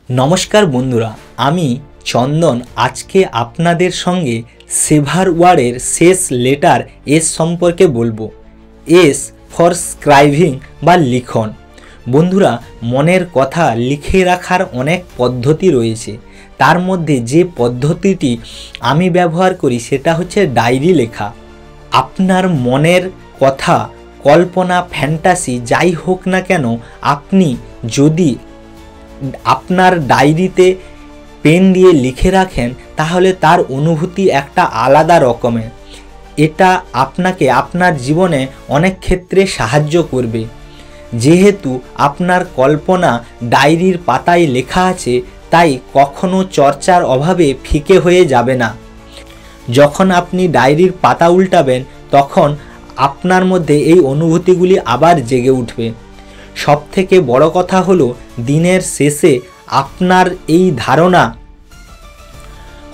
নমস্কার বন্ধুরা, আমি চন্দন আজকে আপনাদের সঙ্গে সেভার ওয়ার্ডের শেষ লেটার এস সম্পর্কে বলবো। এস ফর স্ক্রাইবিং বা লিখন। বন্ধুরা, মনের কথা লিখে রাখার অনেক পদ্ধতি রয়েছে। তার মধ্যে যে পদ্ধতিটি আমি ব্যবহার করি সেটা হচ্ছে ডায়েরি লেখা। আপনার মনের কথা, কল্পনা, ফ্যান্টাসি যাই হোক না কেন, আপনি যদি আপনার ডায়েরিতে পেন দিয়ে লিখে রাখেন তাহলে তার অনুভূতি একটা আলাদা রকমের। এটা আপনাকে আপনার জীবনে অনেক ক্ষেত্রে সাহায্য করবে। যেহেতু আপনার কল্পনা ডায়েরির পাতায় লেখা আছে, তাই কখনো চর্চার অভাবে ফিকে হয়ে যাবে না। যখন আপনি ডায়েরির পাতা উল্টাবেন তখন আপনার মধ্যে এই অনুভূতিগুলি আবার জেগে উঠবে। সবথেকে বড় কথা হলো, দিনের শেষে আপনার এই ধারণা,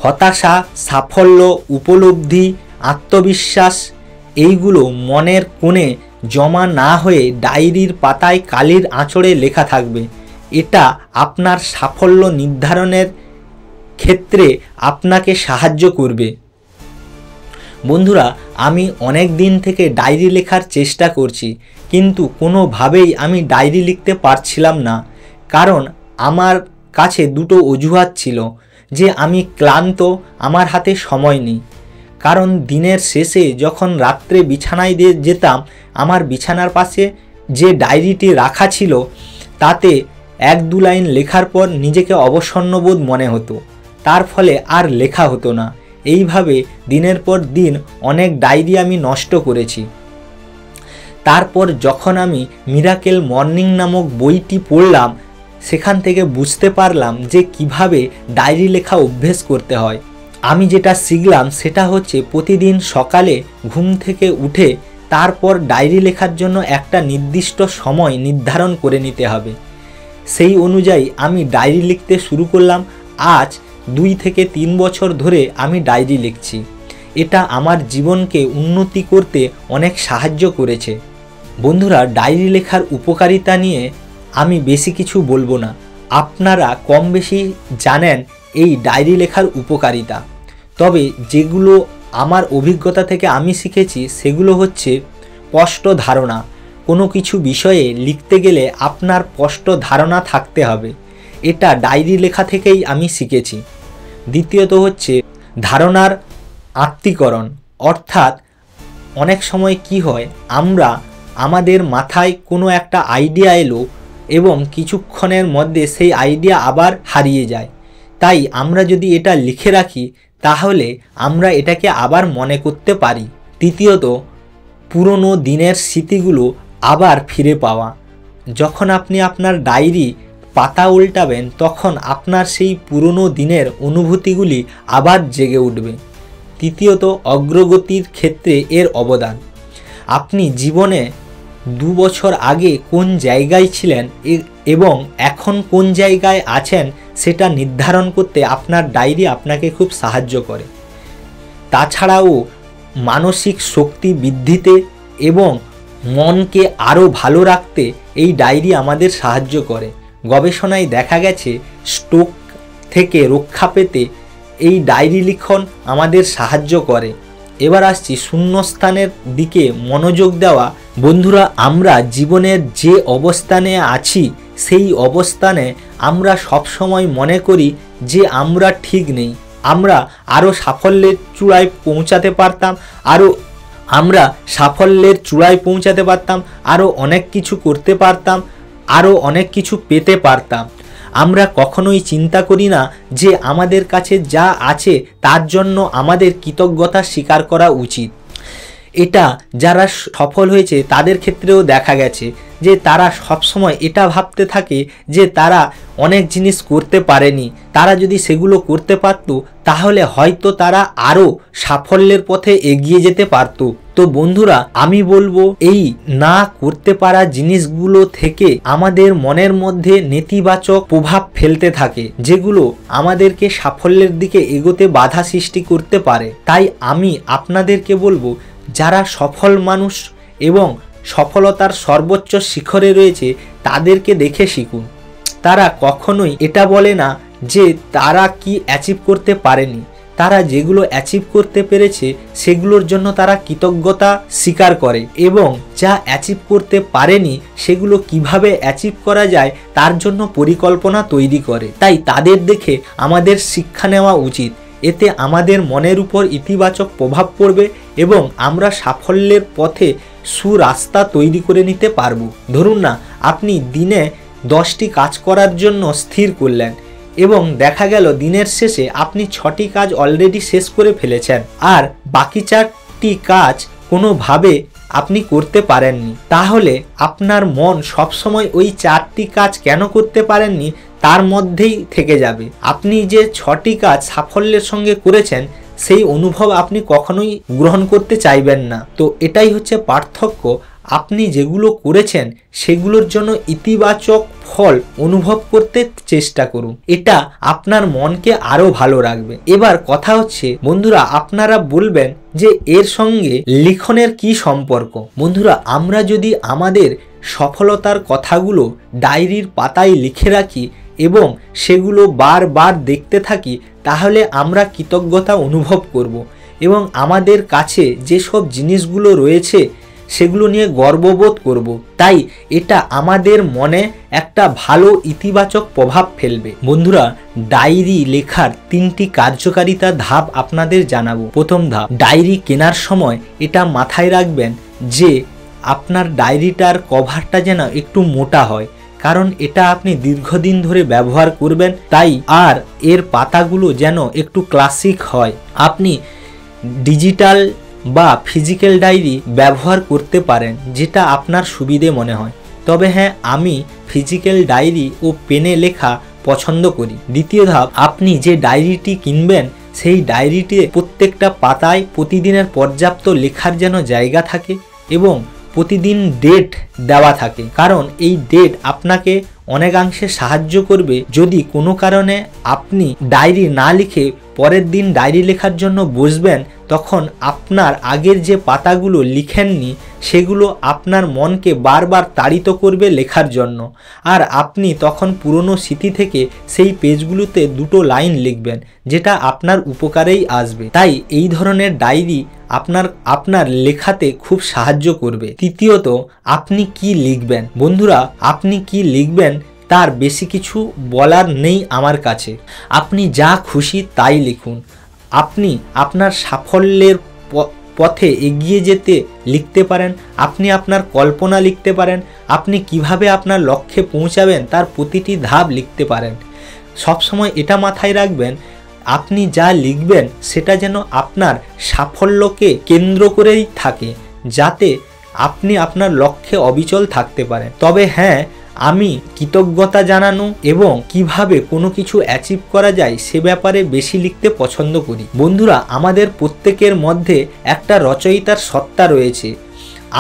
হতাশা, সাফল্য, উপলব্ধি, আত্মবিশ্বাস এইগুলো মনের কোণে জমা না হয়ে ডায়েরির পাতায় কালির আঁচড়ে লেখা থাকবে। এটা আপনার সাফল্য নির্ধারণের ক্ষেত্রে আপনাকে সাহায্য করবে। বন্ধুরা, আমি অনেক দিন থেকে ডায়েরি লেখার চেষ্টা করছি, কিন্তু কোনোভাবেই আমি ডায়েরি লিখতে পারছিলাম না। কারণ আমার কাছে দুটো অজুহাত ছিল, যে আমি ক্লান্ত, আমার হাতে সময় নেই। কারণ দিনের শেষে যখন রাত্রে বিছানায় যেতাম, আমার বিছানার পাশে যে ডায়েরিটি রাখা ছিল তাতে 1-2 লাইন লেখার পর নিজেকে অবসন্নবোধ মনে হতো। তার ফলে আর লেখা হতো না। এইভাবে দিনের পর দিন অনেক ডায়েরি আমি নষ্ট করেছি। তারপর যখন আমি মিরাকেল মর্নিং নামক বইটি পড়লাম, সেখান থেকে বুঝতে পারলাম যে কিভাবে ডায়েরি লেখা অভ্যেস করতে হয়। আমি যেটা শিখলাম সেটা হচ্ছে প্রতিদিন সকালে ঘুম থেকে উঠে তারপর ডায়েরি লেখার জন্য একটা নির্দিষ্ট সময় নির্ধারণ করে নিতে হবে। সেই অনুযায়ী আমি ডায়েরি লিখতে শুরু করলাম। আজ 2 থেকে 3 বছর ধরে আমি ডায়েরি লিখছি। এটা আমার জীবনকে উন্নতি করতে অনেক সাহায্য করেছে। বন্ধুরা, ডায়েরি লেখার উপকারিতা নিয়ে আমি বেশি কিছু বলবো না। আপনারা কম বেশি জানেন এই ডায়েরি লেখার উপকারিতা। তবে যেগুলো আমার অভিজ্ঞতা থেকে আমি শিখেছি সেগুলো হচ্ছে স্পষ্ট ধারণা। কোনো কিছু বিষয়ে লিখতে গেলে আপনার স্পষ্ট ধারণা থাকতে হবে। এটা ডায়েরি লেখা থেকেই আমি শিখেছি। দ্বিতীয়ত হচ্ছে ধারণার আত্মীকরণ। অর্থাৎ অনেক সময় কি হয়, আমরা আমাদের মাথায় কোনো একটা আইডিয়া এলো এবং কিছুক্ষণের মধ্যে সেই আইডিয়া আবার হারিয়ে যায়। তাই আমরা যদি এটা লিখে রাখি তাহলে আমরা এটাকে আবার মনে করতে পারি। তৃতীয়ত, পুরনো দিনের স্মৃতিগুলো আবার ফিরে পাওয়া। যখন আপনি আপনার ডায়েরি পাতা উল্টাবেন তখন আপনার সেই পুরনো দিনের অনুভূতিগুলি আবার জেগে উঠবে। তৃতীয়ত, অগ্রগতির ক্ষেত্রে এর অবদান। আপনি জীবনে 2 বছর আগে কোন জায়গায় ছিলেন এবং এখন কোন জায়গায় আছেন সেটা নির্ধারণ করতে আপনার ডায়েরি আপনাকে খুব সাহায্য করে। তাছাড়াও মানসিক শক্তি বৃদ্ধিতে এবং মনকে আরও ভালো রাখতে এই ডায়েরি আমাদের সাহায্য করে। গবেষণায় দেখা গেছে স্ট্রোক থেকে রক্ষা পেতে এই ডায়েরি লিখন আমাদের সাহায্য করে। এবার আসছি শূন্যস্থানের দিকে মনোযোগ দেওয়া। বন্ধুরা, আমরা জীবনের যে অবস্থানে আছি সেই অবস্থানে আমরা সবসময় মনে করি যে আমরা ঠিক নেই, আমরা আরও সাফল্যের চূড়ায় পৌঁছাতে পারতাম, আরও অনেক কিছু করতে পারতাম, আরও অনেক কিছু পেতে পারতাম। আমরা কখনোই চিন্তা করি না যে আমাদের কাছে যা আছে তার জন্য আমাদের কৃতজ্ঞতা স্বীকার করা উচিত। এটা যারা সফল হয়েছে তাদের ক্ষেত্রেও দেখা গেছে যে তারা সবসময় এটা ভাবতে থাকে যে তারা অনেক জিনিস করতে পারেনি। তারা যদি সেগুলো করতে পারত তাহলে হয়তো তারা আরও সাফল্যের পথে এগিয়ে যেতে পারত। তো বন্ধুরা, আমি বলবো এই না করতে পারা জিনিসগুলো থেকে আমাদের মনের মধ্যে নেতিবাচক প্রভাব ফেলতে থাকে, যেগুলো আমাদেরকে সাফল্যের দিকে এগোতে বাধা সৃষ্টি করতে পারে। তাই আমি আপনাদেরকে বলবো, যারা সফল মানুষ এবং সফলতার সর্বোচ্চ শিখরে রয়েছে তাদেরকে দেখে শিখুন। তারা কখনোই এটা বলে না যে তারা কি অ্যাচিভ করতে পারেনি। তারা যেগুলো অ্যাচিভ করতে পেরেছে সেগুলোর জন্য তারা কৃতজ্ঞতা স্বীকার করে এবং যা অ্যাচিভ করতে পারেনি সেগুলো কিভাবে অ্যাচিভ করা যায় তার জন্য পরিকল্পনা তৈরি করে। তাই তাদের দেখে আমাদের শিক্ষা নেওয়া উচিত। এতে আমাদের মনের উপর ইতিবাচক প্রভাব পড়বে এবং আমরা সাফল্যের পথে সুরাস্তা তৈরি করে নিতে পারব। ধরুন না, আপনি দিনে 10টি কাজ করার জন্য স্থির করলেন এবং দেখা গেল দিনের শেষে আপনি 6টি কাজ অলরেডি শেষ করে ফেলেছেন আর বাকি 4টি কাজ কোনোভাবে আপনি করতে পারেননি। তাহলে আপনার মন সবসময় ওই 4টি কাজ কেন করতে পারেননি তার মধ্যেই থেকে যাবে। আপনি যে 6টি কাজ সাফল্যের সঙ্গে করেছেন সেই অনুভব আপনি কখনোই গ্রহণ করতে চাইবেন না। তো এটাই হচ্ছে পার্থক্য। আপনি যেগুলো করেছেন সেগুলোর জন্য ইতিবাচক ফল অনুভব করতে চেষ্টা করুন। এটা আপনার মনকে আরো ভালো রাখবে। এবার কথা হচ্ছে বন্ধুরা, আপনারা বলবেন যে এর সঙ্গে লিখনের কি সম্পর্ক। বন্ধুরা, আমরা যদি আমাদের সফলতার কথাগুলো ডায়েরির পাতায় লিখে রাখি এবং সেগুলো বারবার দেখতে থাকি তাহলে আমরা কৃতজ্ঞতা অনুভব করব এবং আমাদের কাছে যেসব জিনিসগুলো রয়েছে সেগুলো নিয়ে গর্ববোধ করব। তাই এটা আমাদের মনে একটা ভালো ইতিবাচক প্রভাব ফেলবে। বন্ধুরা, ডায়েরি লেখার 3টি কার্যকারিতা ধাপ আপনাদের জানাবো। প্রথম ধাপ, ডায়েরি কেনার সময় এটা মাথায় রাখবেন যে আপনার ডায়েরিটার কভারটা যেন একটু মোটা হয়, কারণ এটা আপনি দীর্ঘদিন ধরে ব্যবহার করবেন। তাই আর এর পাতাগুলো যেন একটু ক্লাসিক হয়। আপনি ডিজিটাল বা ফিজিক্যাল ডায়েরি ব্যবহার করতে পারেন যেটা আপনার সুবিধে মনে হয়। তবে হ্যাঁ, আমি ফিজিক্যাল ডায়েরি ও পেনে লেখা পছন্দ করি। দ্বিতীয় ধাপ, আপনি যে ডায়েরিটি কিনবেন সেই ডায়েরিতে প্রত্যেকটা পাতায় প্রতিদিনের পর্যাপ্ত লেখার যেন জায়গা থাকে এবং প্রতিদিন ডেট দেওয়া থাকে, কারণ এই ডেট আপনাকে অনেকাংশে সাহায্য করবে। যদি কোনো কারণে আপনি ডায়েরি না লিখে পরের দিন ডায়েরি লেখার জন্য বসবেন তখন আপনার আগের যে পাতাগুলো লিখেননি সেগুলো আপনার মনকে বারবার তাড়িত করবে লেখার জন্য, আর আপনি তখন পুরনো স্মৃতি থেকে সেই পেজগুলোতে 2টো লাইন লিখবেন যেটা আপনার উপকারেই আসবে। তাই এই ধরনের ডায়েরি আপনার লেখাতে খুব সাহায্য করবে। তৃতীয়ত, আপনি কি লিখবেন। বন্ধুরা, আপনি কি লিখবেন তার বেশি কিছু বলার নেই আমার কাছে। আপনি যা খুশি তাই লিখুন। আপনি আপনার সাফল্যের পথে এগিয়ে যেতে লিখতে পারেন, আপনি আপনার কল্পনা লিখতে পারেন, আপনি কিভাবে আপনার লক্ষ্যে পৌঁছাবেন তার প্রতিটি ধাপ লিখতে পারেন। সবসময় এটা মাথায় রাখবেন, আপনি যা লিখবেন সেটা যেন আপনার সাফল্যকে কেন্দ্র করেই থাকে, যাতে আপনি আপনার লক্ষ্যে অবিচল থাকতে পারেন। তবে হ্যাঁ, আমি কৃতজ্ঞতা জানানো এবং কিভাবে কোনো কিছু অ্যাচিভ করা যায় সে ব্যাপারে বেশি লিখতে পছন্দ করি। বন্ধুরা, আমাদের প্রত্যেকের মধ্যে একটা রচয়িতার সত্তা রয়েছে।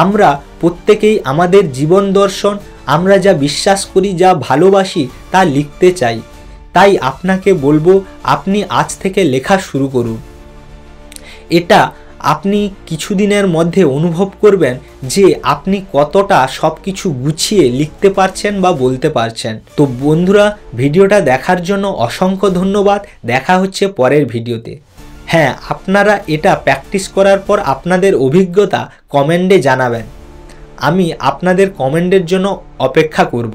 আমরা প্রত্যেকেই আমাদের জীবন দর্শন, আমরা যা বিশ্বাস করি, যা ভালোবাসি তা লিখতে চাই। তাই আপনাকে বলবো, আপনি আজ থেকে লেখা শুরু করুন। এটা আপনি কিছুদিনের মধ্যে অনুভব করবেন যে আপনি কতটা সব কিছু গুছিয়ে লিখতে পারছেন বা বলতে পারছেন। তো বন্ধুরা, ভিডিওটা দেখার জন্য অসংখ্য ধন্যবাদ। দেখা হচ্ছে পরের ভিডিওতে। হ্যাঁ, আপনারা এটা প্র্যাকটিস করার পর আপনাদের অভিজ্ঞতা কমেন্টে জানাবেন। আমি আপনাদের কমেন্টের জন্য অপেক্ষা করব।